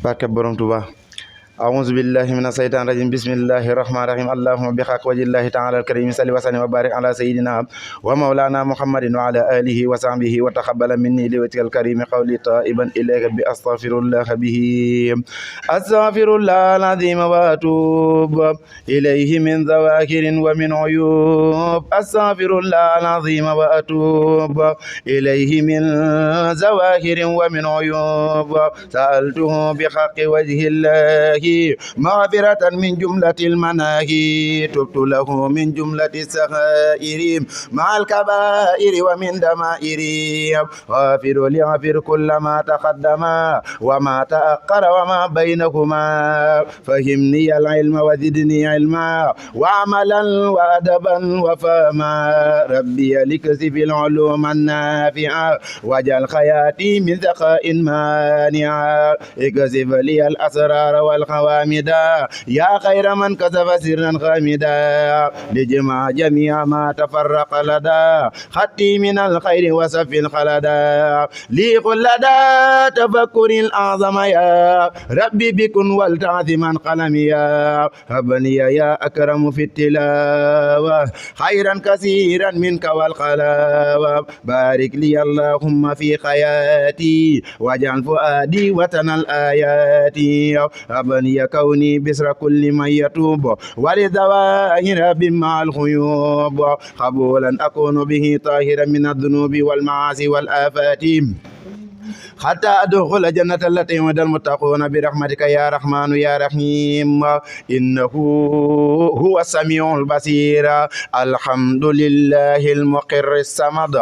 barke borom Tuuba أعوذ بالله من الشيطان الرجيم بسم الله الرحمن الرحيم اللهم بحق وجه الله تعالى الكريم صل وسلم وبارك على سيدنا ومولانا محمد وعلى آله وصحبه وتقبل مني لوجهك الكريم قولي طائبا إليك بأستغفر الله به أستغفر الله العظيم وأتوب إليه من ذواكر ومن عيوب أستغفر الله العظيم وأتوب إليه من ذواكر ومن عيوب سألته بحق وجه الله مغفرة من جملة المناهي تبت له من جملة السخائر مع الكبائر ومن دمائر غافر لغفر كل ما تقدم وما تأخر وما بينهما فهمني العلم وزدني علما وعملا وأدبا وفهما ربي لكسب العلوم النافعة واجعل حياتي من ذكاء مانعا اكسب لي الأسرار والخوامدا يا خير من كسب سرا خامدا لجمع جميع ما تفرق لدى خطي من الخير وسف الخلدا لي قل لدى تفكر الأعظم يا ربي بكن والتعظما قلمي يا هبني يا أكرم في التلاوة خيرا كثيرا منك والخلاوة بارك لي اللهم في حياتي واجعل فؤادي وطن الآيات هبني كوني بسر كل من يتوب ولظواهر بمع الخيوب قبولا أكون به طاهرا من الذنوب والمعاصي والآفات حتى أدخل الجنة التي وعد المتقون برحمتك يا رحمن يا رحيم إنه هو السميع البصير الحمد لله المقر الصمد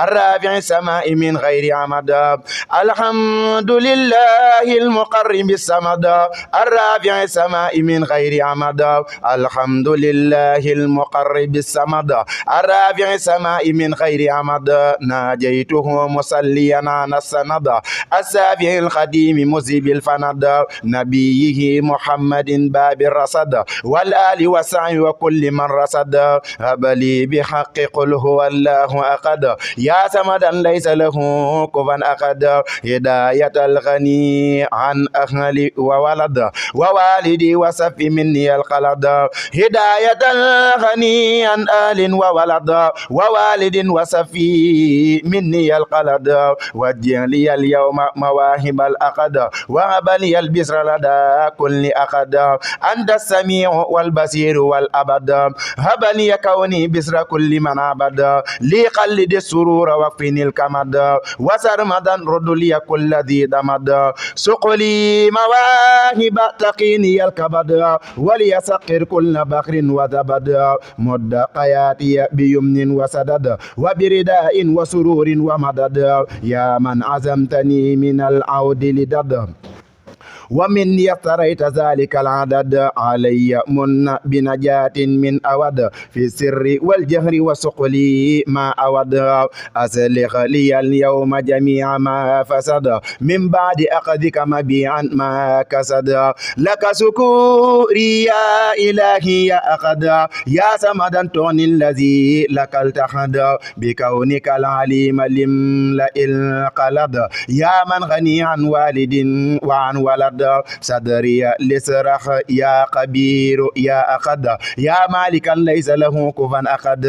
الرافع السماء من غير عمد الحمد لله المقر بالصمد الرافع السماء من غير عمد الحمد لله المقر بالصمد الرافع السماء من غير عمد ناجيته مصليا على السند السابع القديم مذيب الفند نبيه محمد باب الرصد والآل والسعي وكل من رصد هب لي بحق قل هو الله أحد يا سمدا ليس له كفوا أحد هداية الغني عن أهل وولد ووالدي وصف مني القلد هداية الغني عن أهل وولد ووالد وصفي مني القلد وجه لي اليوم مواهب الأقد وهب لي البصر لدى كل أقد أنت السميع والبصير والأبد هب لي كوني بصر كل من عبد لي قلد السرور وقفني الكمد وسرمدا رد لي كل ذي دمد سق لي مواهب تقيني الكبد وليسقر كل بخر وزبد مد حياتي بيمن وسدد وبرداء وسرور ومدد يا من عزمتني من العود لدد ومن يفتريت ذلك العدد علي من بنجاة من أود في السر والجهر وسقلي ما أود أسلخ لي اليوم جميع ما فسد من بعد أخذك مبيعا ما كسد لك سكوري يا إلهي يا أخد يا سمدا توني الذي لك التحد بكونك العليم لملئ القلد يا من غني عن والد وعن ولد صدري لسرح يا كبير يا أخد يا مالكا ليس له كفوا أخد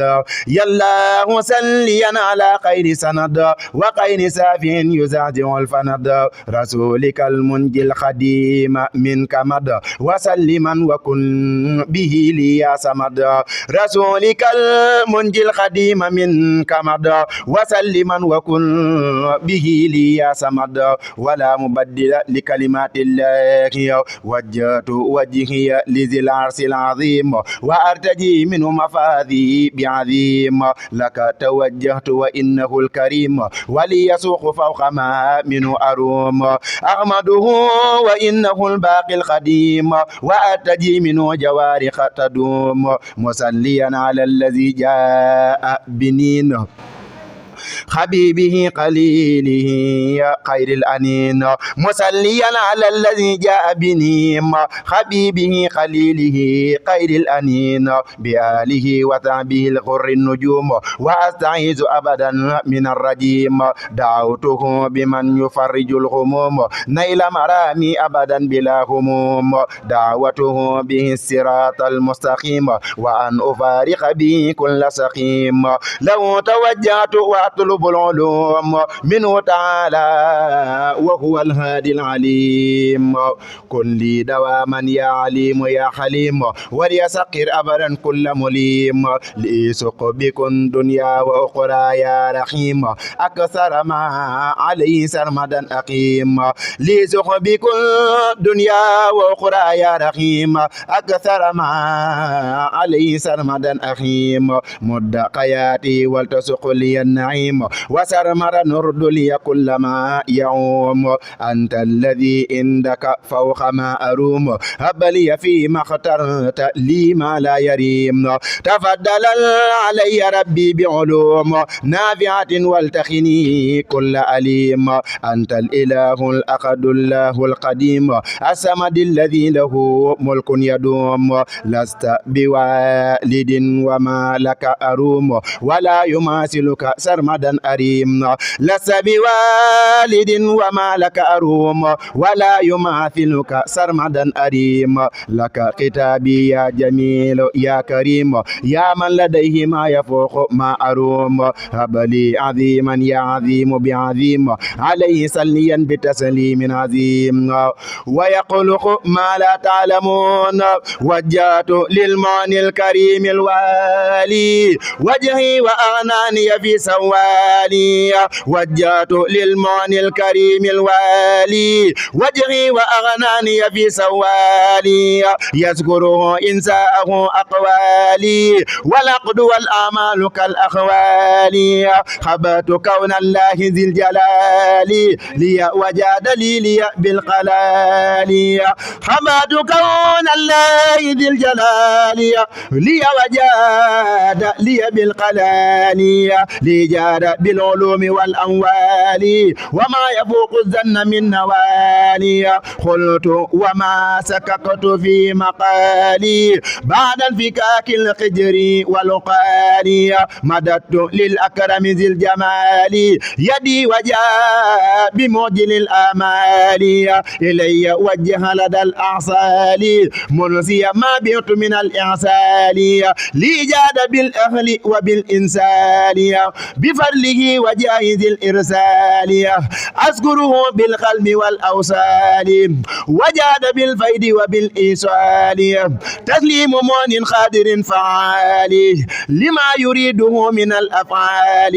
يا الله سليا على خير سند وخير سافع يزعزع الفند رسولك المنجي الخديم من كمد وسلما وكن به لي يا سمد رسولك المنجي الخديم من كمد وسلما وكن به لي يا سمد ولا مبدل لكلمات الله وجهت وجهي لذي العرش العظيم وأرتجي منه مفاذي بعظيم لك توجهت وإنه الكريم وليسوق فوق ما منه أروم أحمده وإنه الباقي القديم وأرتجي منه جوارح تدوم مصليا على الذي جاء بنين حبيبه قليله خير الأنين مسليا على الذي جاء بنيم حبيبه قليله خير الأنين بآله وصحبه الغر النجوم وأستعيذ أبدا من الرجيم دعوته بمن يفرج الغموم نيل مرامي أبدا بلا هموم دعوته به الصراط المستقيم وأن أفارق به كل سقيم لو توجهت وأطلب العلوم منه تعالى وهو الهادي العليم كن لي دواما يا عليم يا حليم وليسقر أبدا كل مليم ليسق بكن دنيا وأخرى يا رحيم أكثر ما عليه سرمدا أقيم ليسق بكن دنيا وأخرى يا رحيم أكثر ما عليه سرمدا أخيم مد قياتي والتسق لي النعيم وسرمر نرد لي كل ما يعوم أنت الذي عندك فوق ما أروم هب لي فيما اخترت لي ما لا يريم تفضل علي ربي بعلوم نافعة والتخني كل أليم أنت الإله الأحد الله القديم الصمد الذي له ملك يدوم لست بوالد وما لك أروم ولا يماثلك سرمدا أريم لست بوالد وما لك أروم ولا يماثلك سرمدا أريم لك كتابي يا جميل يا كريم يا من لديه ما يفوق ما أروم هب لي عظيما يا عظيم بعظيم عليه سليا بتسليم عظيم ويخلق ما لا تعلمون وجهت للمعنى الكريم الوالي وجهي وأغناني في سوالي وجهت للمعنى الكريم الوالي وجهي وأغناني في سوالي يذكره إنساءه أقوالي والعقد والآمال كالأخوال خبرت كون الله ذي الجلال لي وجاد لي بالقلال خبرت كون الله ذي الجلال لي وجاد لي بالقلال لي جاد بالعلوم والأموال وما يفوق الظن من نوالي قلت وما سككت في مقالي بعد الفكاك القجر والقالي مددت للأكرم ذي الجمال يدي وجاء بمعجل الآمال إلي وجه لدى الأعصال منسي ما بيت من الإعسال لي جاد بالأهل وبالإنسان بفضله وجاهز الإرسال أذكره بالقلب والأوصال وجاد بالفيد وبالإيصال تسليم مؤمن قادر فعال لما يريده من الأفعال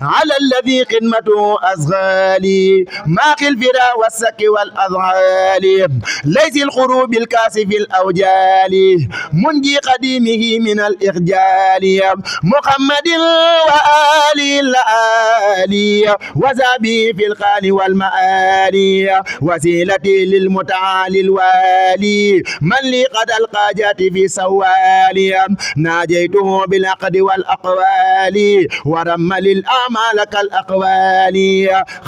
على الذي خدمته أصغالي ما في الفرا والسك والأذعال ليس الخروب الكاسف الأوجال منجي قديمه من الإخجال محمد وآله الآلي وزابي في القال والمآلي وسيلتي للمتعالي الوالي من لي قد القاجات في سوالي ناجيته بالعقد والأقوال ورم للأعمال كالأقوال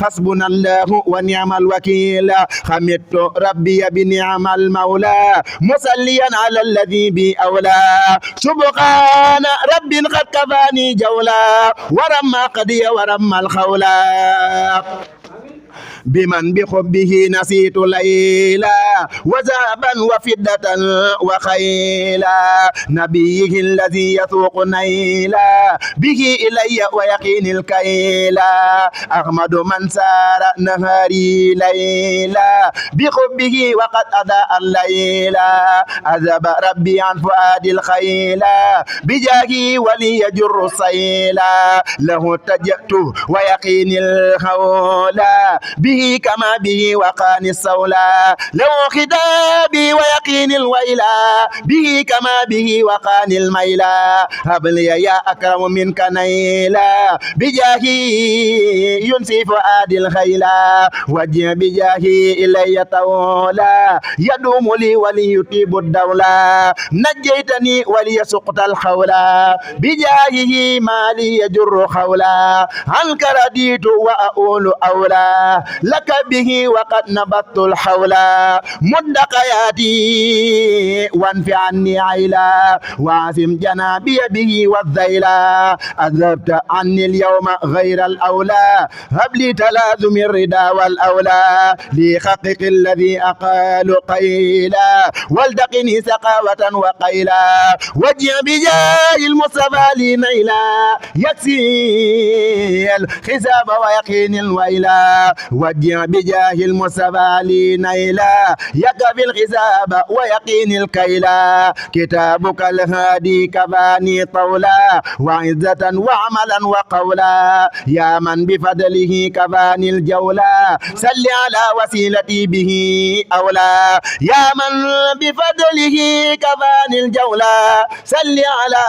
حسبنا الله ونعم الوكيل حمدت ربي بنعم المولى مسليا على الذي بي أولى سبحان رب قد كفاني جولا ورم قدي ورم الخولا بمن بحبه نسيت ليلا وذهبا وفدة وخيلا نبيه الذي يسوق نيلا به إلي ويقين الكيلا أحمد من سار نهاري ليلا بحبه وقد أضاء الليلا عذب ربي عن فؤاد الخيلا بجاهي ولي يجر السيلا له اتجأت ويقين الخولا به كما به وقان السولا لو خدابي ويقين الويلا به كما به وقان الميلا هب لي يا أكرم منك نيلا بجاهي ينسي فؤاد الخيلا وجه بجاهي إلي تولا يدوم لي وليطيب الدولة نجيتني وليسقط الخولا بجاهه مالي يجر خولا عنك رديت وأقول أولى لك به وقد نبضت الحولا مد قيادي وانفع عني عيلا وعزم جنابي به والذيلا أذهبت عني اليوم غير الأولى هب لي تلازم الردى والأولى لحقق الذي أقال قيلا والدقني سقاوة وقيلا وجه بجاه المصطفى لي نيلا يكسي الحساب ويقين الويلا وجه بجاه المصطفى لي نيلا يكفي الحساب ويقين الكيلا كتابك الهادي كفاني طولا وعزة وعملا وقولا يا من بفضله كفاني الجولا صل على وسيلتي به أولى يا من بفضله كفاني الجولا صل على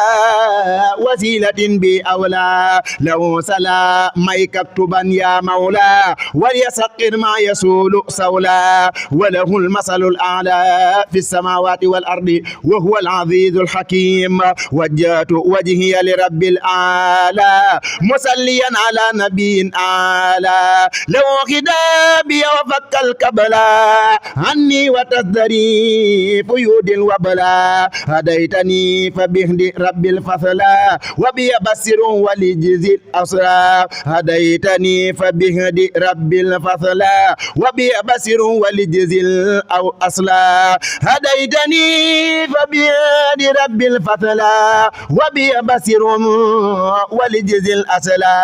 وسيلة بأولى لو سلا ميك اكتبا يا مولا وليسقر ما يسول سولا وله المثل الأعلى في السماوات والأرض وهو العزيز الحكيم وجهت وجهي لرب الأعلى مصليا على نبي أعلى لو خدابي وفك الكبلا عني وتصدري فيود الوبلا هديتني فبهدي رب الفصلا وبي بصر ولجزي الأسرى هديتني فبهدي رب الفصلا وبي بصر ولجزي الأسرى هديتني فبهدي رب الفصلا وبي بصر ولجزي الأسرى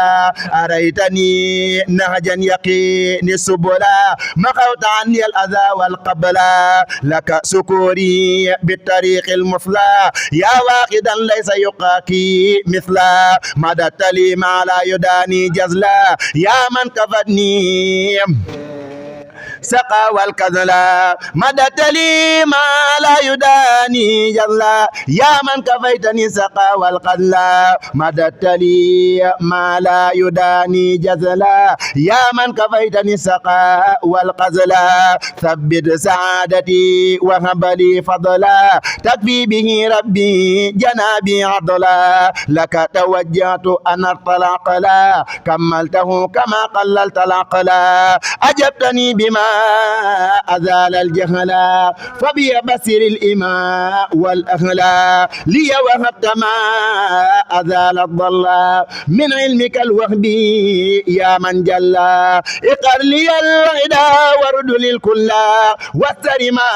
أريتني نهجا يقين السبلا مخوت عني الأذى والقبلا لك سكوري بالطريق المثلى يا واخدا ليس يقاكي مثلا مددت لي ما لا يداني جزلا يا من كفدني سقى والكذلا مددت لي ما لا يداني جلا يا من كفيتني سقى والكذلا مددت لي ما لا يداني جزلا يا من كفيتني سقى والكذلا ثبت سعادتي وهب لي فضلا تكفي به ربي جنابي عضلا لك توجهت أنا الطلاقلا كملته كما قللت العقلا أجبتني بما أزال الجهلا فبي بصير الإماء والأهلا لي وهبت ما أزال الضلا من علمك الوهبي يا من جلا اقر لي الغدا ورد للكلا واستر ما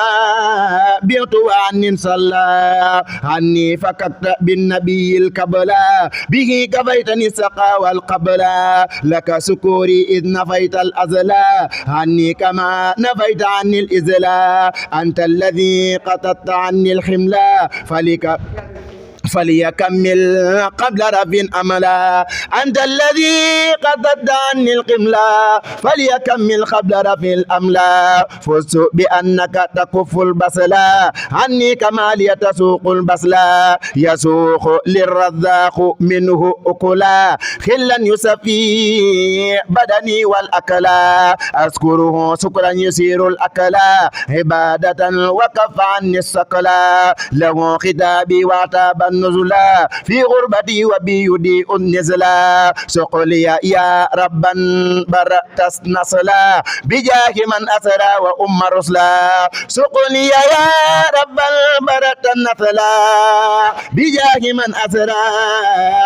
بيت وعن صلى عني فككت بالنبي الكبلا به كفيتني السقى والقبلا لك سكوري إذ نفيت الأزلا عني كما نفيت عني الإزلا أنت الذي قطعت عني الحملا فليكمل قبل رب أملا أنت الذي قطعت عني القملا فليكمل قبل رب الأملا فزت بأنك تكف البصلا عني كما ليتسوق البصلا يسوق للرزاق منه أكلا خلا يسفي بدني والأكلا أذكره سكرا يسير الأكلا عبادة وكف عني السكلا له خطابي وعتابا النزلا في غربتي وبيدي النزلا سقلي يا ربا برأت نصلا بجاه من أسرى وأم رسلا سقلي يا ربا برأت النصلا بجاه من أسرى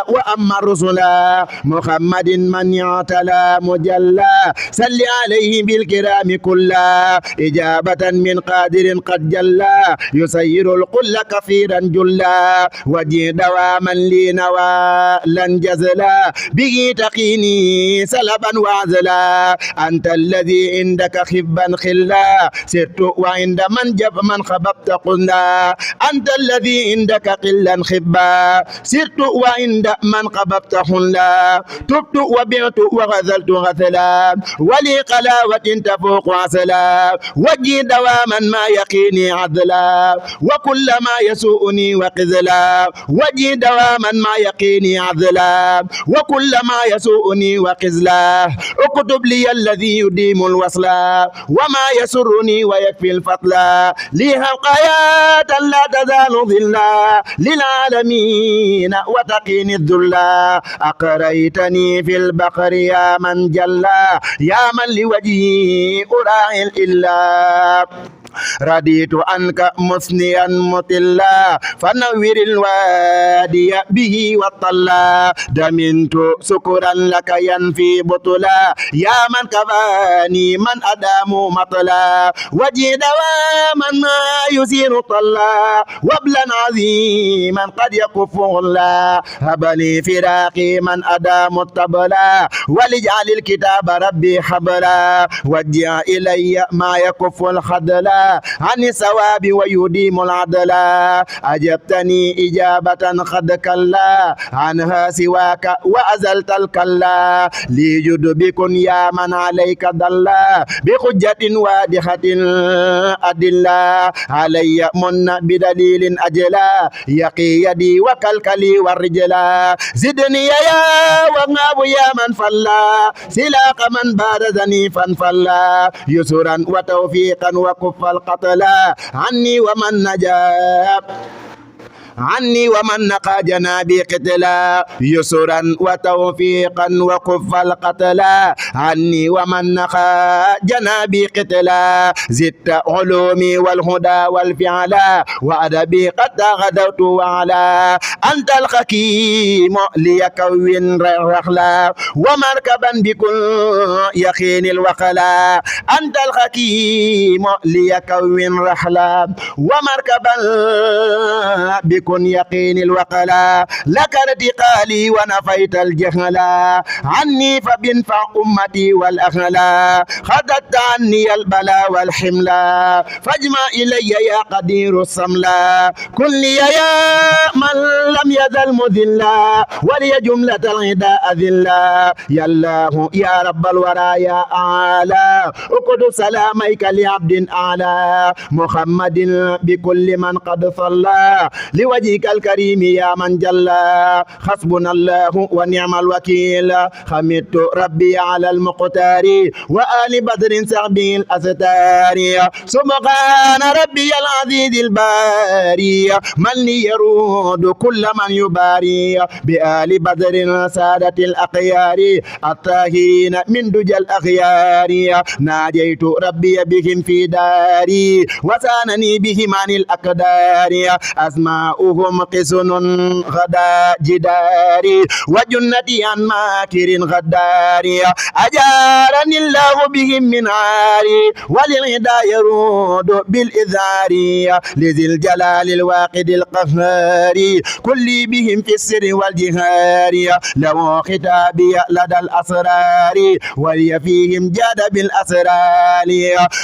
وأم رسلا محمد من يعتلى مجلا صل عليه بالكرام كلا إجابة من قادر قد جلا يسير القل كثيرا جلا وجه دواما لي نوى لن جزلا به تقيني سلبا وعزلا أنت الذي عندك خبا خلا سرت وعند من جب من خببت قلنا أنت الذي عندك قلا خبا سرت وعند من خببت خلا تبت وبعت وغزلت غسلا ولي قلاوة تفوق عسلا وجي دواما ما يقيني عدلا وكل ما يسوءني وقذلا وجي دواما ما يقيني عدلا وكل ما يسوءني وقذلا اكتب لي الذي يديم الوصلا وما يسرني ويكفي الفضلا لي حقايات لا تزال ظلا للعالمين وتقيني الذلا أقريتني في البقر يا من جلا يا من لوجهي أراعي الإلا رديت عنك مثنيا مطلا فنور الوادي به والطلا دمنت سكرا لك ينفي بطلا يا من كفاني من أدام مطلا وجي دواما ما يسير طلا وبلا عظيما قد يكف غلا هبني فراقي من أدام الطبلا ولجعل الكتاب ربي حبلا وجع إلي ما يكف الخدلا عن الثواب ويديم العدل أجبتني إجابة قد كلا عنها سواك وأزلت الكلا ليجد بكن يا من عليك ضلا بحجة واضحة أدلة علي من بدليل أجلا يقي يدي وكلكلي والرجلا زدني يا وغاب يا من فلا سلاق من بارزني فانفلا يسرا وتوفيقا وكف القتلا عني ومن نجا عني ومن نقى جنابي قتلا يسرا وتوفيقا وكف القتلا عني ومن نقى جنابي قتلا زدت علومي والهدى والفعلا وأدبي قد غدوت وعلا أنت الحكيم ليكون رحلا ومركبا بكل يقين الوقلا أنت الحكيم ليكون رحلا ومركبا بكن يقين الوقلا لك ارتقالي ونفيت الجهلا عني فبنفع أمتي والأهلا خدت عني البلاء والحملا فاجمع إلي يا قدير الصملا كل يا من لم يزل مذلا ولي جملة العداء ذلا يا الله يا رب الورى يا أعلى أقد سلاميك لعبد أعلى محمد بكل من قد صلى لوجهك الكريم يا من جلا حسبنا الله ونعم الوكيل حمدت ربي على المقتار وآل بدر سعبي الأستار سبحان ربي العزيز الباري من يرود كل من يباري بآل بدر سادة الأخيار الطاهرين من دجى الأخيار ناجيت ربي بهم في داري وسانني بهم عن الأقدار أسماؤهم قسن غدا جداري وجنتي عن ماكر غداري أجارني الله بهم من عاري وللعدا يرود بالإذار لذي الجلال الواقد القهار كل بهم في السر والجهار له ختابي لدى الأسرار ولي فيهم جاد بالأسرار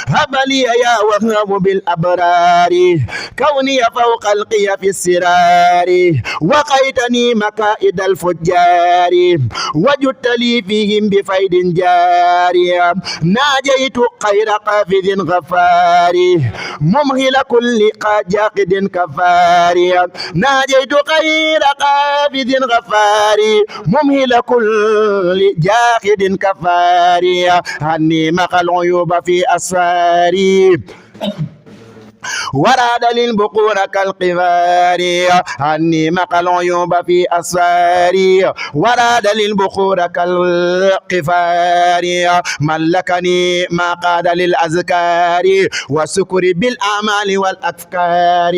هب لي يا وهب بالأبرار كوني فوق القي في السرار وقيتني مكائد الفجار وجدت لي فيهم بفيد جاري ناجيت خير قافذ غفار ممهل كل جاقد كفار ناجيت خير قافذ غفار ممهل كل جاقد كفار عني مقى العيوب في أسفاري وراد للبقور كالقفار عني مقى العيوب في أسفاري وراد للبقور كالقفار ملكني ما قاد للأذكار والسكر بالأعمال والأفكار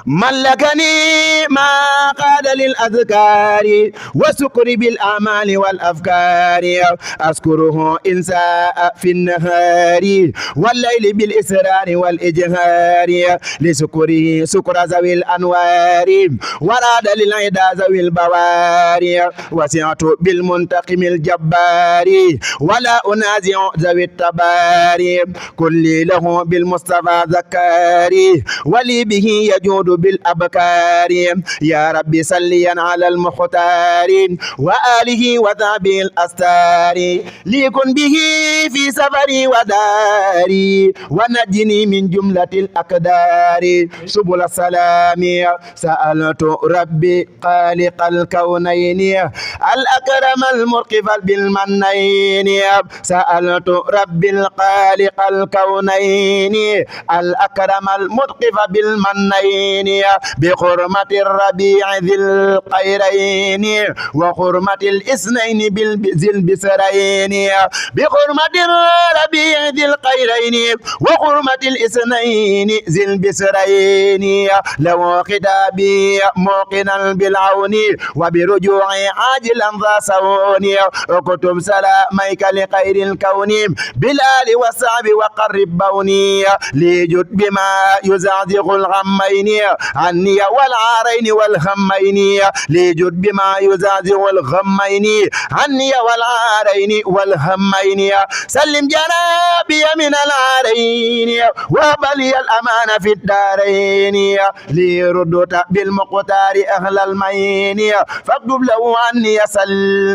ملكني ما قاد للأذكار وسكر بالأعمال والأفكار أذكره إن ساء في النهار والليل بالإسرار والإجهار لسكره سكر ذوي الأنوار وراد للعدا ذوي البوار وسعت بالمنتقم الجبار ولا أنازع ذوي التبار كل له بالمصطفى ذكاري ولي به يجود بالأبكار يا ربي صليا على المختار وآله وذابي الأستار ليكن به في سفري وداري ونجني من جملة الأقدار سبل السلام سألت ربي خالق الكونين الأكرم المرقف بالمنين سألت ربي الخالق الكونين الأكرم المرقف بالمنين بحرمة الربيع ذي الخيرين وحرمة الاثنين ذي البسرين بحرمة الربيع ذي الخيرين وحرمة الاثنين ذي البسرين لو خطابي موقنا بالعون وبرجوعي عاجلا ذا سون اكتب سلاميك لخير الكون بالآل والصحب وقرب بوني ليجد بما يزعزغ الغمين عني والعارين والهمين ليجد بما يزعزغ الغمين عني والعارين والهمين سلم جنابي من العارين وبلي الأمان في الدارين ليردت بالمقتار أهل المين فاكتب له عني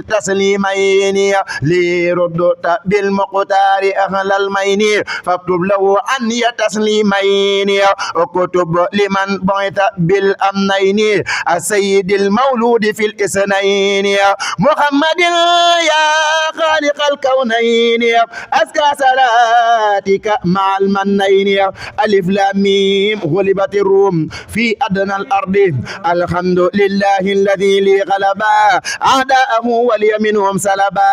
تسليمين ليردت بالمقتار أهل المين فاكتب له عني تسليمين اكتب لمن بعث بالأمنين السيد المولود في الاثنين محمد يا خالق الكونين أزكى صلاتك مع المنين ألف لام ميم غلبت الروم في أدنى الأرض الحمد لله الذي لي غلبا أعداءه ولي منهم سلبا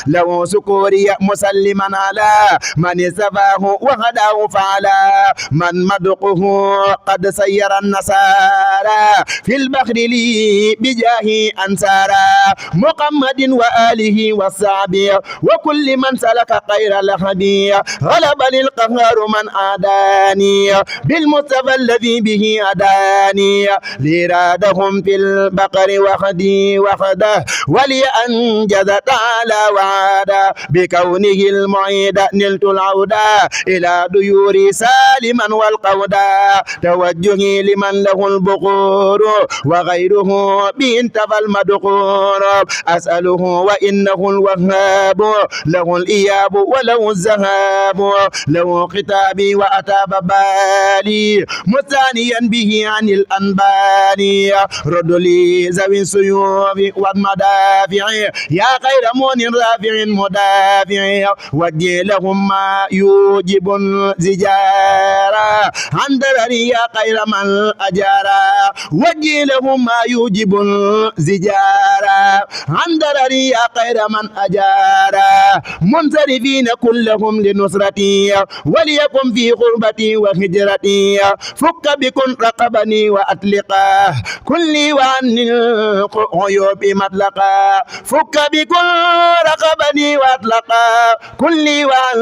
له سكوري مسلما على من سباه وهداه فعلا من مدقه قد سير النصارى في البحر لي بجاه أنصارا محمد وآله والصحبه وكل من سلك خير الهدي غلبني القهار من عاداني بالمصطفى الذي به هداني لإرادهم في البقر وحدي وحده ولي أنجز تعالى وعدا بكونه المعيد نلت العودا إلى ديوري سالما والقودا توجهي لمن له البخور وغيره به انتفى المدخور أسأله وإنه الوهاب له الإياب وله الذهاب له خطابي وأتاب بالي مثانيا به عن الأنبال رد لي ذوي السيوف والمدافع يا خير مون رافع مدافع وجه لهم ما يوجب زجارا عن درري يا خير من أجارا وجه لهم ما يوجب زجارا عن درري يا خير من أجارا منصرفين كلهم لنصرتي وليكن في غربتي وهجرتي فك بكن رقبني وأطلقا كلي وعن العيوب مطلقا فك بكن رقبني وأطلقا كلي وعن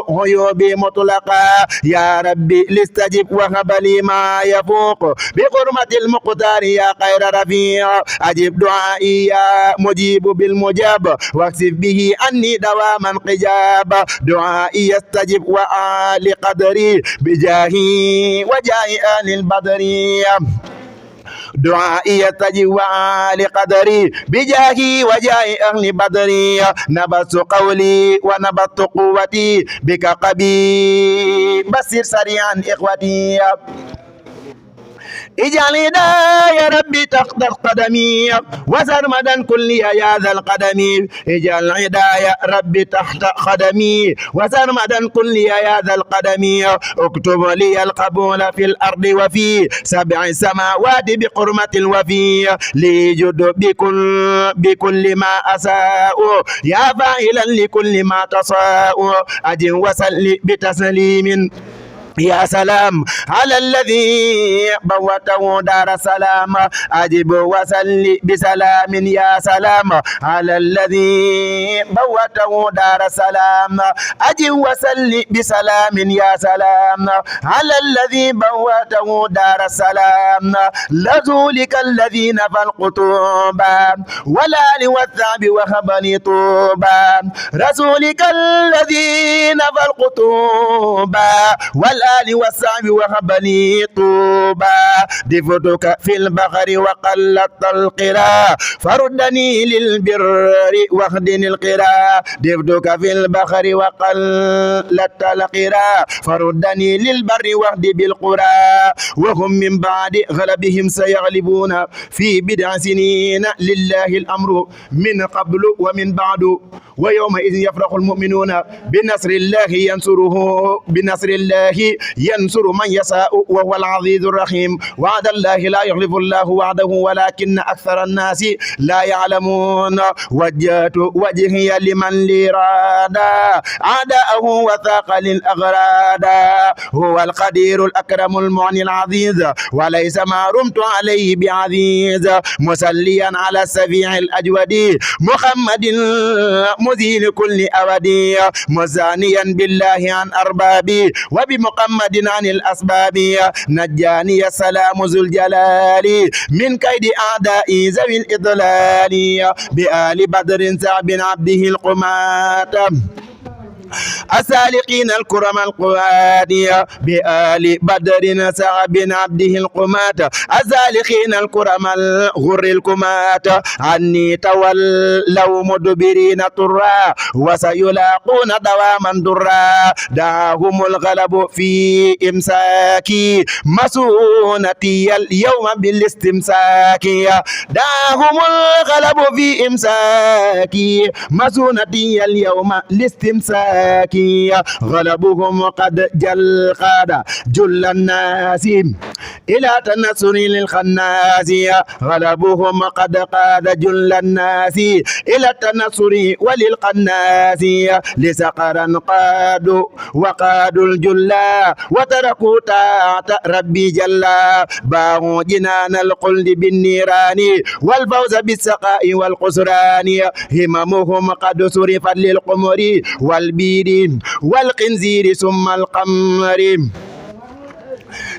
العيوب مطلقا يا ربي لاستجب وهب لي ما يفوق بحرمة المقتار يا خير رفيع أجب دعائي يا مجيب بالمجاب واكسف به عني دواما قجاب دعائي يستجب وآل قدري بجاهي وجاه آل البدري دعائي يستجب وآل قدري بجاهي وجاه أهل بدري نبت قولي ونبت قوتي بك قبي بسر سريعا إخوتي اجعل يا ربي تحت قدمي وسرمدا كلي يا ذا القدم اجعل يا ربي تحت قدمي وسرمدا كلي يا ذا القدم اكتب لي القبول في الأرض وفي سبع سماوات بقرمة الوفي ليجد بكل ما أساء يا فاعلا لكل ما تساء أجن وسل بتسليم يا سلام على الذي بوته دار السلام أجب وسل بسلام يا سلام على الذي بوته دار السلام أجب وسل بسلام يا سلام على الذي بوته دار السلام لذلك الذين فالقطوبا ولا لوثاب وخبني طوبا رسولك الذين فالقطوبا والآل والصحب وهبني طوبى دفتك في البحر وقلت القرى فردني للبر واخدني القرى دفتك في البحر وقلت القرى فردني للبر واهد بالقرى وهم من بعد غلبهم سيغلبون في بضع سنين لله الأمر من قبل ومن بعد ويومئذ يفرح المؤمنون بنصر الله بنصر الله ينصر من يشاء وهو العزيز الرحيم وعد الله لا يخلف الله وعده ولكن أكثر الناس لا يعلمون وجهت وجهي لمن لي رادا أعداءه وثاق للأغراد هو القدير الأكرم المعني العزيز وليس ما رمت عليه بعزيز مسليا على السفيع الأجود محمد مزيل كل أودي مزانيا بالله عن أربابي وبمحمد عن الأسباب نجاني السلام ذو الجلال من كيد أعدائي ذوي الإضلال بآل بدر سعب عبده القمات السالقين الكرم القوادية بآل بدر سعب عبده القمات السالقين الكرم الغر الكمات عني تولوا مدبرين طرا وسيلاقون دواما درا دعاهم الغلب في إمساكي مسونتي اليوم بالاستمساك دعاهم الغلب في إمساكي مسونتي اليوم الاستمساك غلبهم قد جل الناس إلى تنصر للخناس غلبهم قد جل الناس إلى التنصر وللقناس لسقرا وقادوا الجلا وتركوا طاعة ربي جلا باعوا جنان القلد بالنيران والفوز بالسقاء والقسران هممهم قد صرفت للقمر والبير والقنزير ثم القمر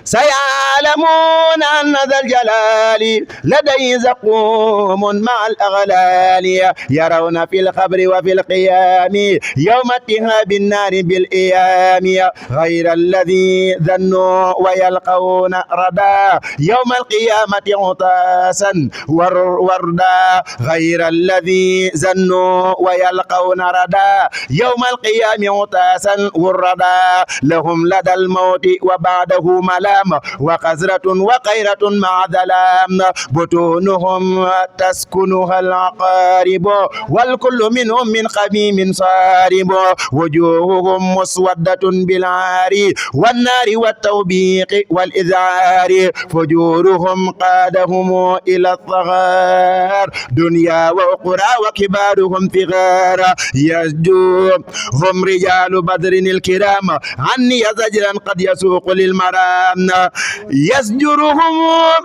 سيعلمون أن ذا الجلال لديه زقوم مع الأغلال يرون في الخبر وفي القيام يوم اتهاب النار بالإيام غير الذي ظنوا ويلقون ردا يوم القيامة عطاسا وردا غير الذي ظنوا ويلقون ردا يوم القيامة عطاسا وردا لهم لدى الموت وبعده ملام وقزرة وقيرة مع ظلام بطونهم تسكنها العقارب والكل منهم من خميم صارب وجوههم مسودة بالعار والنار والتوبيق والإذعار فجورهم قادهم إلى الصغار دنيا وأخرى وكبارهم فغار يسجوهم رجال بدر الكرام عني زجرا قد يسوق للمرام يزجرهم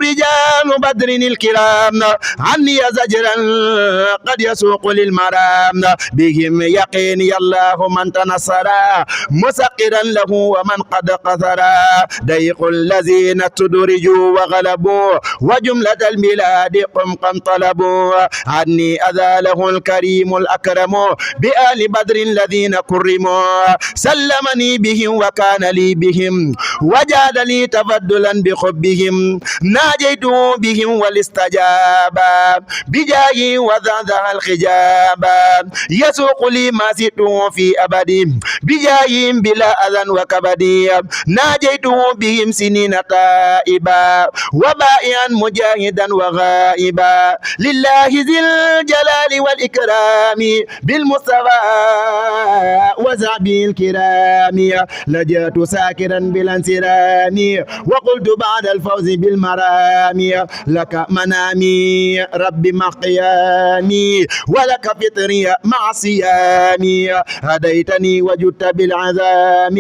رجال بدر الكرام عني زجرا قد يسوق للمرام بهم يقيني الله من تنصر مسقرا له ومن قد قصر ضيق الذين تدرجوا وغلبوا وجملة البلاد قمقم طلبوا عني أذاله الكريم الأكرم بآل بدر الذين كرموا سلمني بهم وكان لي بهم وجاد لي تفضلا بحبهم ناجيت بهم والاستجاب بجاهي وذا الخجاب يسوق لي ما زدت في أبدي بجاهي بلا أذى وكبد ناجيت بهم سنين تائبا وبائعا مجاهدا وغائبا لله ذي الجلال والإكرام بالمصطفى وصحبه الكرام لجأت ساكرا بلا انسرام وقلت بعد الفوز بالمرام لك منامي رب مع قيامي ولك فطري مع صيامي هديتني وجدت بالعذام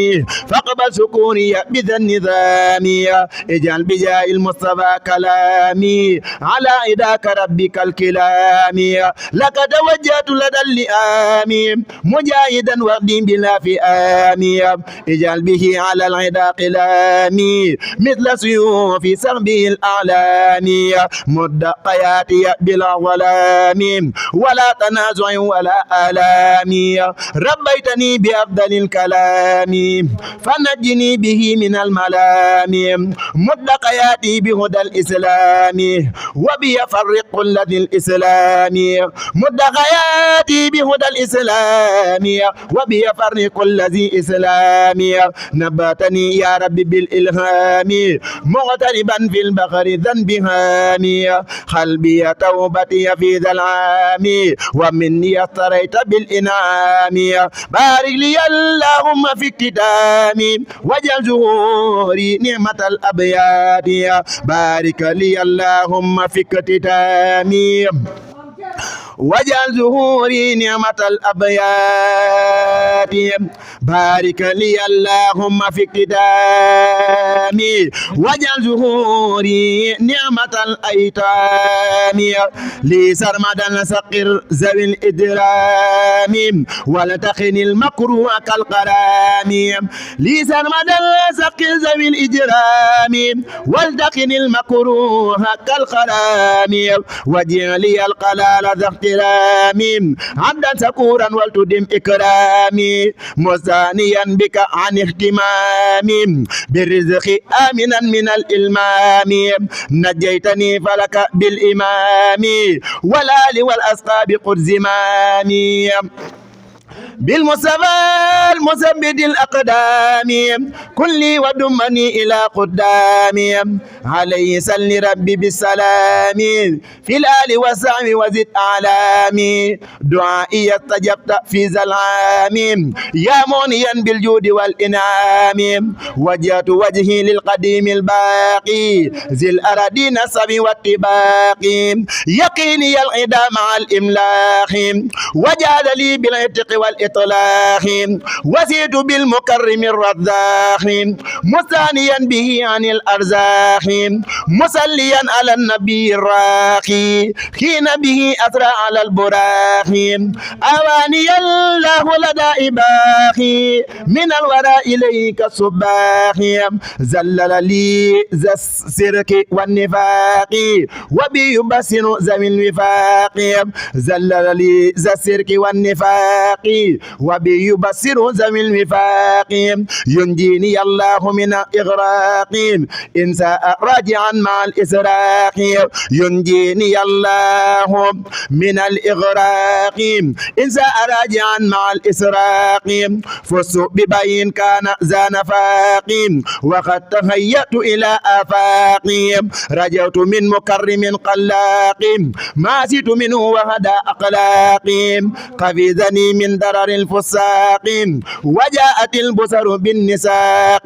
فاقبل سكوني بذا النظام اجعل بجاه المصطفى كلامي على إداك ربك الكلام لك توجهت لدى اللئام مجاهدا وردي بلا فئام اجعل به على العدا قلامي مثل سيوف سربه الأعلام مد قياتي بلا ظلام ولا تنازع ولا آلام ربيتني بأفضل الكلام فنجني به من الملام مد قياتي بهدى الإسلام وبي فرق الذي الإسلام مد قياتي بهدى الإسلام وبي فرق الذي إسلام نباتني يا ربي بالإلهام مغتربا في البحر ذنبهام قلبي توبتي في ذا العام ومني افتريت بالإنعام بارك لي اللهم في اكتتامي وجل زهوري نعمة الأبيات بارك لي اللهم في اكتتامي وجعل ظهوري نعمة الأبيات بارك لي اللهم في اقتدامي وجعل ظهوري نعمة الأيتام لي سرمدا سقر ذوي الإدرام ولتخن المكروه كالقرام لي سرمدا سقر ذوي الإجرام ولتخن المكروه كالقرام وجعل لي القلال ذا احترامي عبدا شكورا ولتدم إكرامي مستغنيا بك عن اهتمامي بالرزق آمنا من الإلمام نجيتني فلك بالإمام والآل والأصحاب قد زمامي بالمصطفى المثبت الأقدام كلي ودمني إلى قدامي عليه سل ربي بالسلام في الآل والسعم وزد أعلامي دعائي استجبت في ذا العام يا مونيا بالجود والإنعام وجهت وجهي للقديم الباقي ذي الأراضين السبي والطباق يقيني العدا مع الإملاق وجعل لي بالعتق والإطلاق وزيد بالمكرم الرزاق مستانيا به عن الأرزاق مسليا على النبي الراقي حين به أسرى على البراق أواني الله لدى إباخي من الوراء إليك الصباح زلل لي ذا السرك والنفاق وبيبسن ذوي الوفاق زلل لي ذا السرك والنفاق وبيبصر ذوي الوفاق ينجيني الله من إغراق إن ساء راجعا مع الإسراق ينجيني الله من الإغراق إن ساء راجعا مع الإسراق فس ببين كان ذا نفاق وقد تهيأت إلى آفاق رجوت من مكرم قلاق ما زدت منه وهدى أقلاق قفزني من درر الفساق وجاءت البصر بالنساق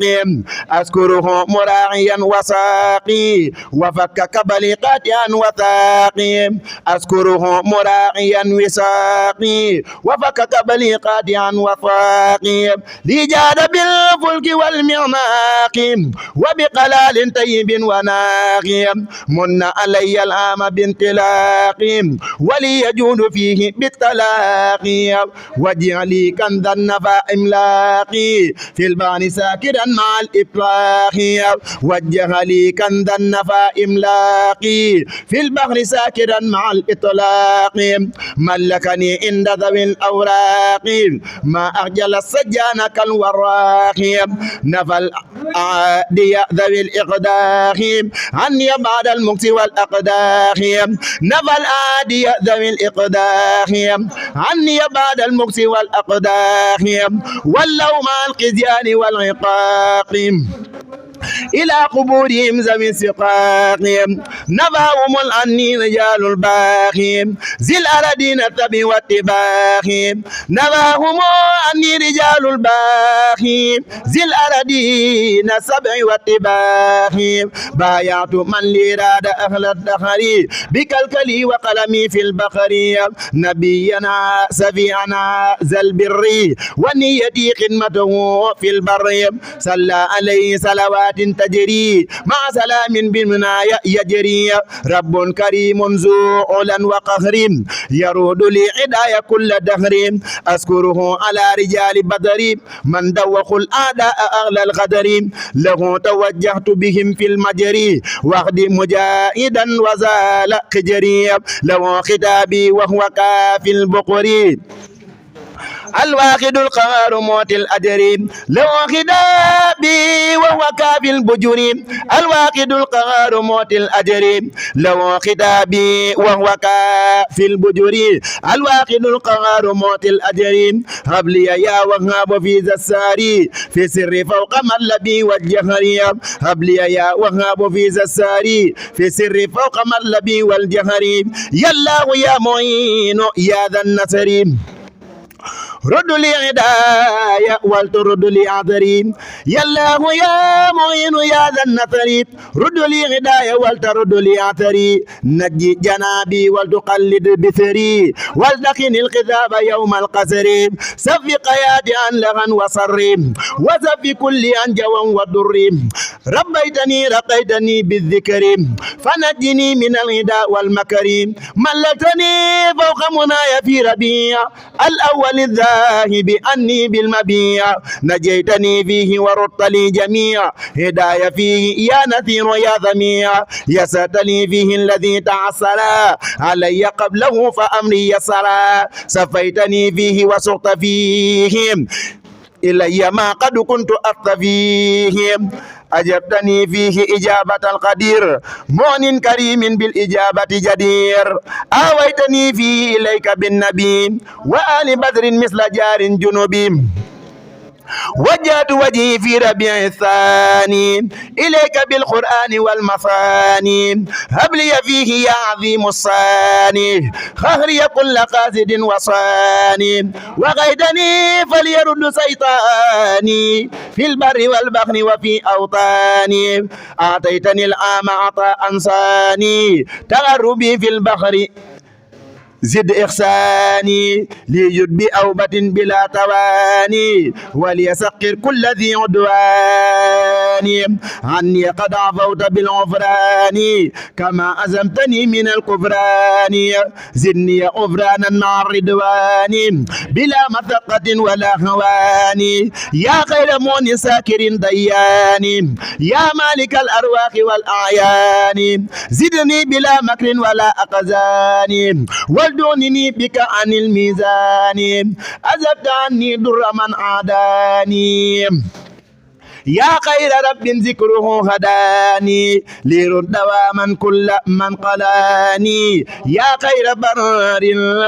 أذكره مراعيا وساقي وفكك بليقات وثاقي أذكره مراعيا وساقي وفكك بليقات وثاقي لجاد بالفلك والمعناق وبقلال طيب وناقي من علي العام بانطلاق ولي يجود فيه بالطلاق واجعلي كنزا نفى إملاقي في البان ساكرا مع الإطلاق وجه لي كنزا نفى إملاقي في البحر ساكرا مع الإطلاق ملكني عند ذوي الأوراق ما أخجل السجان كالوراق نفى الأعادي ذوي الإقداق عني بعد المكس والأقداق نفى الأعادي ذوي الإقداق عني بعد المكس والأقداق ولو مع القزيان والعقاق إلى قبورهم ذوي السقاقهم نباهم الأني رجال الباخهم ذي الأردين التبي واتباخهم نباهم أني رجال الباخهم ذي الأردين السبع واتباخهم بايعت من لراد أهل الدخري بكالكلي وقلمي في البخري نبينا سفيعنا ذا البر ونيتي خدمته في البر صلى عليه صلوات تجري مع سلام بالمنايا يجري رب كريم ذو علا وقهر يرود لي عدايا كل دهر أذكره على رجال بدر من دوخ الأعداء أغلى الغدر له توجهت بهم في المجري وحد مجاهدا وزال قجري له خطابي وهو كافي البقري الواحد القهار موت الأجر لو خطابي وهو كافي البجر الواحد القهار موت الأجر لو خطابي وهو كافي البجر الواحد القهار موت الأجر هب لي يا وهاب في ذا الساري في سر فوق مطلبي والجهر هب لي يا وهاب في ذا الساري في سر فوق مطلبي والجهر يا الله يا معين يا ذا النصر رد لي عدايا ولترد لي عذري يا الله يا معين يا ذا النصر رد لي عدايا ولترد لي عذري نجي جنابي ولتقلد بثري والتقن الخذاب يوم القسر سفي قيادي عن لغن وصر وسفي كل عن جوى وضر رقيتني بالذكر فنجني من الغداء والمكر ملتني فوق منايا في ربيع الأول الذاهب أني بالمبيع نجيتني فيه وردت لي جميع هدايا فيه يا نذير يا ذميع يسرتني فيه الذي تعسر علي قبله فأمري يسر سفيتني فيه وسقت فيهم إلي ما قد كنت أطفيهم أجبتني فيه إجابة القدير مؤن كريم بالإجابة جدير آويتني فيه إليك بالنبي وآل بدر مثل جار جنوبي وجهت وجهي في ربيع الثاني إليك بالقرآن والمثاني هب لي فيه يا عظيم الصاني خهري كل قاصد وصاني وغيدني فليرد سيطاني في البر والبحر وفي أوطاني أعطيتني العام عطاء أنساني تغربي في البحر زد إحساني ليجد بأوبة بلا تواني وليسقر كل ذي عدوان عني قد عفوت بالغفران كما أزمتني من الكفران زدني غفرانا مع الرضوان بلا مثقة ولا هوان يا خير مون ساكر ديان يا مالك الأرواح والأعيان زدني بلا مكر ولا أقزان دونني بك عن الميزان أذبت عني در من عاداني يا خير رب ذكره هداني ليرد دواما كل من قلاني يا خير بر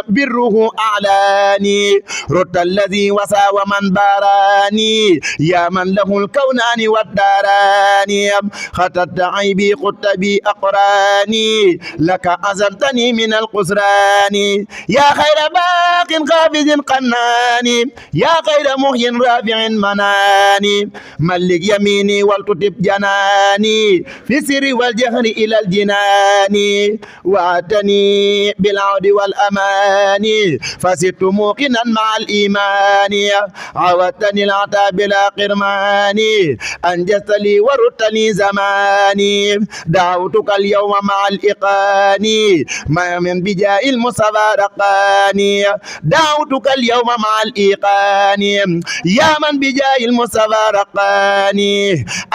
بره أعلاني رد الذي وسى ومن باراني يا من له الكونان والداران خطت عيبي قدت بي أقراني لك أزمتني من القسران يا خير باق قابض قناني يا خير مهي رافع مناني ملك يميني والتتب جناني في سر والجهر إلى الجنان وعدني بالعود والأمان فسرت موقنا مع الإيمان عودتني العتاب بلا قرمان أنجزت لي وردت لي زماني دعوتك اليوم مع الإقان ما من بجاء المصطفى رقاني دعوتك اليوم مع الإيقان يا من بجاء المصطفى رقاني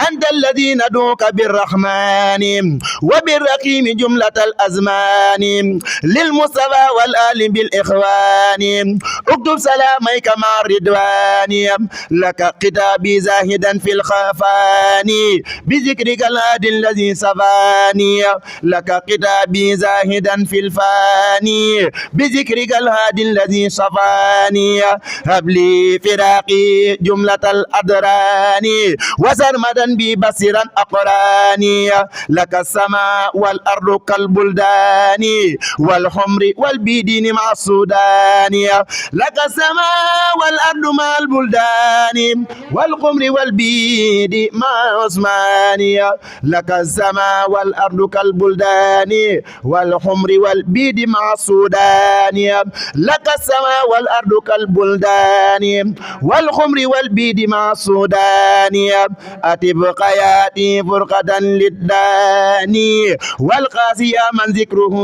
أنت الذي ندعوك بالرحمن وبالرحيم جملة الأزمان للمصطفى والآل بالإخوان اكتب سلاميك مع الرضوان لك كتابي زاهدا في الخفان بذكرك الهادي الذي صفاني لك كتابي زاهدا في الفاني بذكرك الهادي الذي صفاني هب لي فراقي جملة الأدران وسرمدا بي بصيرا أقراني لك السماء والأرض كالبلدان والحمر والبيدين مع السودان لك السماء والأرض مع البلدان والحمر والبيد مع عثمانية لك السماء والأرض كالبلدان والحمر والبيد مع السودان لك السماء والأرض كالبلدان والحمر والبيد مع السودان أتبقى ياتي فرقة للداني والقاسي يا من ذكره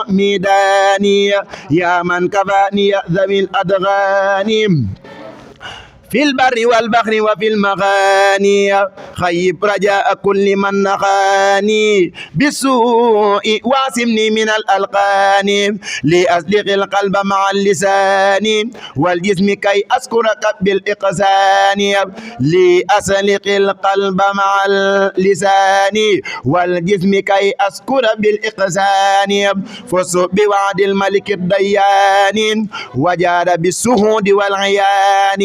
ميداني يا من كفاني ذوي الأدغان في البر والبحر وفي المغاني خيب رجاء كل من نخاني بالسوء واعصمني من الألقان لأسلق القلب مع اللسان والجسم كي أذكرك بالإقسان لأسلق القلب مع اللسان والجسم كي أذكر بالإقسان فسوء بوعد الملك الديان وجاد بالسهود والعيان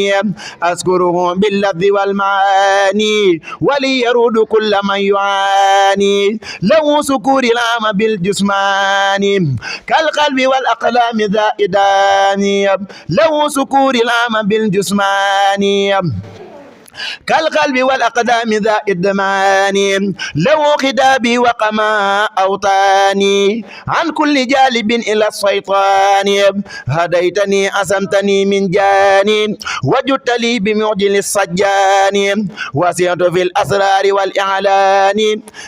أذكره باللفظ والمعاني ولي يرود كل من يعاني له سكور العام بالجسمان كالقلب والأقلام ذائدان له سكور العام بالجسمان كالقلب والأقدام ذا الدمان لو خدابي وقما أوطاني عن كل جالب إلى الشيطان هديتني أسمتني من جاني وجدت لي بمعجل الصجان وسعت في الأسرار والإعلان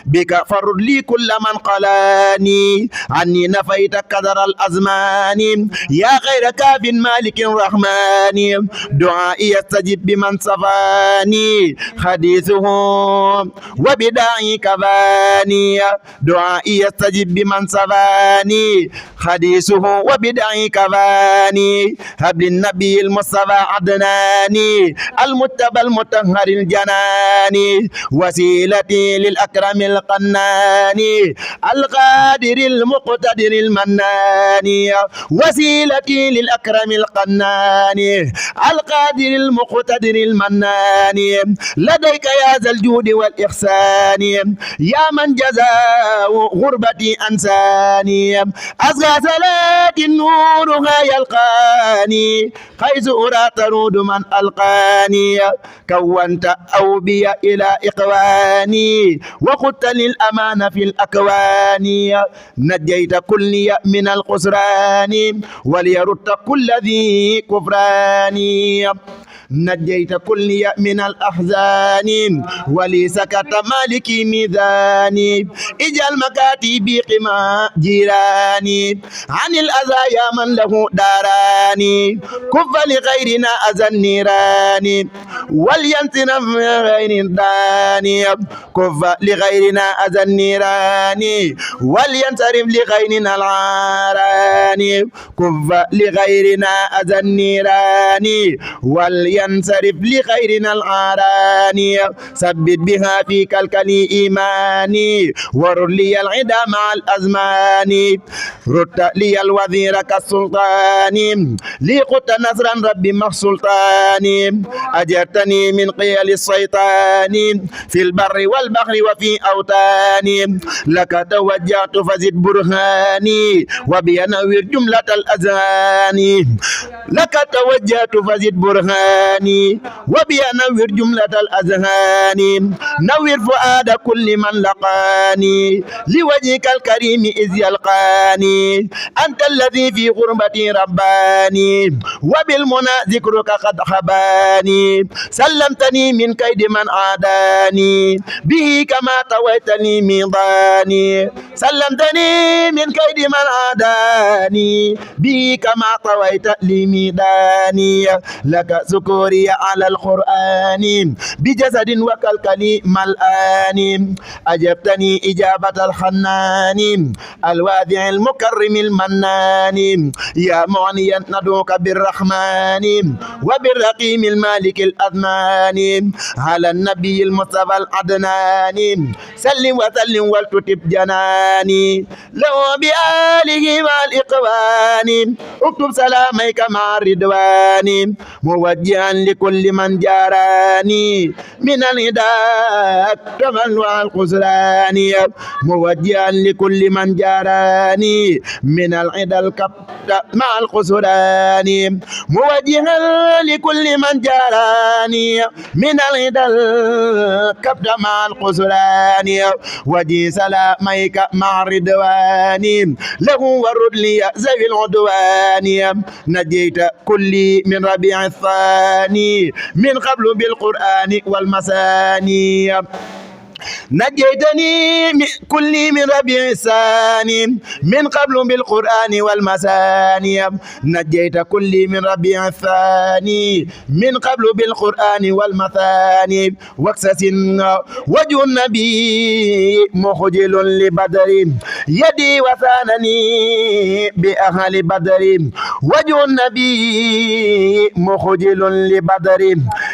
بك فرد لي كل من قلاني عني نفيت قدر الأزمان يا خير كاف مالك رحمن دعائي يستجب بمن صفاني حديثه وبداعي كفاني دعائي يستجب بمن صفاني حديثه وبداعي كفاني هب النبي المصطفى عدناني المتبى المطهر الجناني وسيلتي للأكرم القناني القادر المقتدر المناني وسيلتي للأكرم القناني القادر المقتدر المناني لديك يا ذا الجود والإحسان يا من جزاء غربتي أنساني أزغى صلاة نورها يلقاني حيث أرى ترود من ألقاني كونت أوبي إلى إقواني وقدت للأمان في الأكوان نجيت كل من الخسران وليرد كل ذي كفران نجيت كل من الأحزان ولي سكت مالكي ميزاني اجعل مكاتبي قما جيراني عن الأذى يا من له داراني كف لغيرنا أذى النيران ولينتنا من غير داني كف لغيرنا أذى النيران ولينصرف لغيرنا العاران كف لغيرنا أذى النيران ينصرف لخيرنا العاراني ثبت بها في كالكلي إيماني ورد لي العدا مع الأزمان رد لي الوزير كالسلطان لي قلت نصرا ربي مع سلطاني أجرتني من قيل الشيطان في البر والبحر وفي أوطاني لك توجهت فزد برهاني وبينور جملة الأذان لك توجهت فزد برهاني وبينور جملة الأذهان نور فؤاد كل من لقاني لوجهك الكريم إذ يلقاني أنت الذي في غربتي رباني وبالمنى ذكرك قد خباني سلمتني من كيد من عاداني به كما طويتني ميضاني سلمتني من كيد من عاداني به كما طويت لي ميداني لك سكوري على القرآن بجسد وكالكلي ملآن أجبتني إجابة الحنان الواذع المكرم المنان يا معنيا ندعوك بالرحمن وبالرقيم المالك الأذ الأزمان على النبي المصطفى العدنان سلم وسلم ولتتب جناني لو بآله مع الإقوان اكتب سلاميك مع الرضوان موجها لكل من جاراني من الهداء كمن والخسران موجها لكل من جاراني من العدا الكبت مع الخسران موجها لكل من جاراني من العدا الكبت مع الخسران وجي سلاميك مع الرضوان له ورد لي ذوي العدوان نجيت كلي من ربيع الثاني من قبل بالقرآن والمساني نجيتني كلي من ربيع الثاني من قبل بالقرآن والمساني نجيت كلي من ربيع الثاني من قبل بالقرآن والمثاني واكسس وجه النبي مخجل لبدر يدي وثانني بأهل بدر وجه النبي مخجل لبدر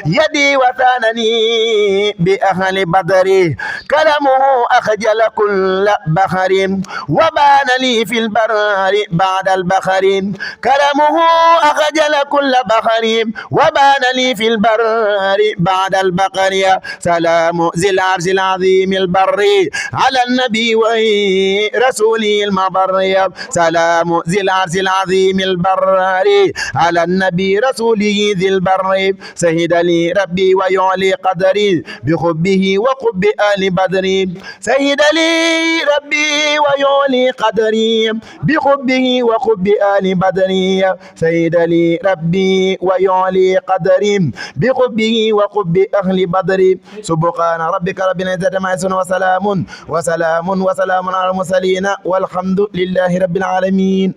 يدي وثانني بأهل بدر كلامه أخجل كل بحر وبان لي في البر بعد البحر كلامه أخجل كل بحر وبان لي في البر بعد البحر سلام ذي العرش العظيم البر على النبي ورسوله المبر سلام ذي العرش العظيم البر على النبي رسوله ذي البر سهد لي ربي ويعلي قدري بحبه وقب آل بدر سهد لي ربي ويعلي قدري بحبه وقب آل بدر سهد لي ربي ويعلي قدري بحبه وقب أهل بدر سبحان ربك رب العزة عما يصفون وسلام على المرسلين والحمد لله رب العالمين.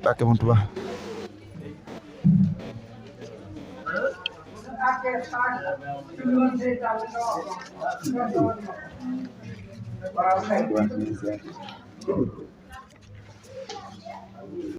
Wow.